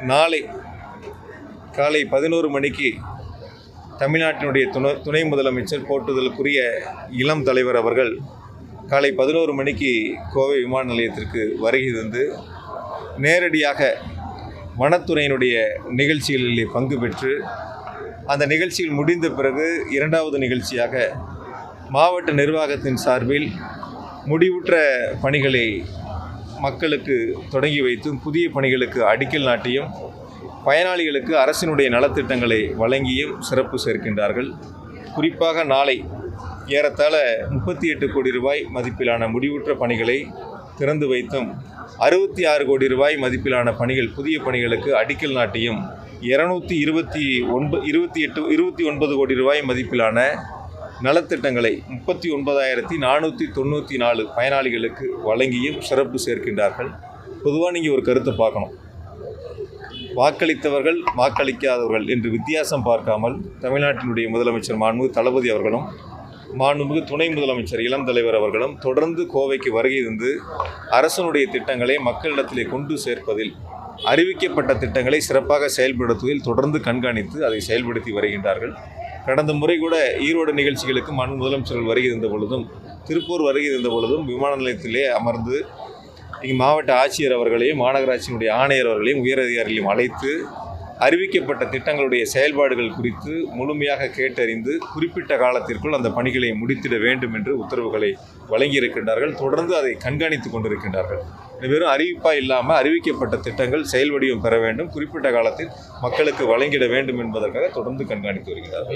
நாளை காலை 11 மணிக்கு தமிழ்நாட்டினுடைய துணை முதலமைச்சர் போற்றுதலுக்குரிய இளம் தலைவர் அவர்கள் காலை 11 மணிக்கு கோவை விமான நிலையத்திற்கு வருகை தந்து நேரடியாக வனத்துறையினுடைய நிகழ்ச்சிகளிலே பங்கு பெற்று அந்த நிகழ்ச்சிகள் முடிந்த பிறகு இரண்டாவது நிகழ்ச்சியாக மாவட்ட நிர்வாகத்தின் சார்பில் முடிவுற்ற பணிகளை மக்களுக்கு தொடங்கி வைத்தும் புதிய பணிகளுக்கு அடிக்கல் நாட்டியும் பயனாளிகளுக்கு அரசினுடைய நலத்திட்டங்களை வழங்கியும் சிறப்பு சேர்க்கின்றார்கள். குறிப்பாக நாளை ஏறத்தாழ 38 கோடி ரூபாய் மதிப்பிலான முடிவுற்ற பணிகளை திறந்து வைத்தும் 66 கோடி ரூபாய் மதிப்பிலான பணிகள் புதிய பணிகளுக்கு அடிக்கல் நாட்டியும் 229 கோடி ரூபாய் மதிப்பிலான நலத்திட்டங்களை 39,494 பயனாளிகளுக்கு வழங்கியும் சிறப்பு சேர்க்கின்றார்கள். பொதுவாக நீங்கள் ஒரு கருத்தை பார்க்கணும், வாக்களித்தவர்கள் வாக்களிக்காதவர்கள் என்று வித்தியாசம் பார்க்காமல் தமிழ்நாட்டினுடைய முதலமைச்சர் மாண்புமிகு தளபதி அவர்களும் மாண்புமிகு துணை முதலமைச்சர் இளம் தலைவர் அவர்களும் தொடர்ந்து கோவைக்கு வருகை தந்து அரசனுடைய திட்டங்களை மக்களிடத்திலே கொண்டு சேர்ப்பதில் அறிவிக்கப்பட்ட திட்டங்களை சிறப்பாக செயல்படுத்துவதில் தொடர்ந்து கண்காணித்து அதை செயல்படுத்தி வருகின்றார்கள். கடந்த முறை கூட ஈரோடு நிகழ்ச்சிகளுக்கு மாண்புமிகு முதலமைச்சர்கள் வருகை தந்த பொழுதும் திருப்பூர் வருகை தந்த பொழுதும் விமான நிலையத்திலே அமர்ந்து இங்கு மாவட்ட ஆட்சியர் அவர்களையும் மாநகராட்சியினுடைய ஆணையர் அவர்களையும் உயரதிகாரிகளையும் அழைத்து அறிவிக்கப்பட்ட திட்டங்களுடைய செயல்பாடுகள் குறித்து முழுமையாக கேட்டறிந்து குறிப்பிட்ட காலத்திற்குள் அந்த பணிகளை முடித்திட வேண்டும் என்று உத்தரவுகளை வழங்கியிருக்கின்றார்கள். தொடர்ந்து அதை கண்காணித்து கொண்டிருக்கின்றார்கள். வெறும் அறிவிப்பாக இல்லாமல் அறிவிக்கப்பட்ட திட்டங்கள் செயல் வடிவம் பெற வேண்டும், குறிப்பிட்ட காலத்தில் மக்களுக்கு வழங்கிட வேண்டும் என்பதற்காக தொடர்ந்து கண்காணித்து வருகிறார்கள்.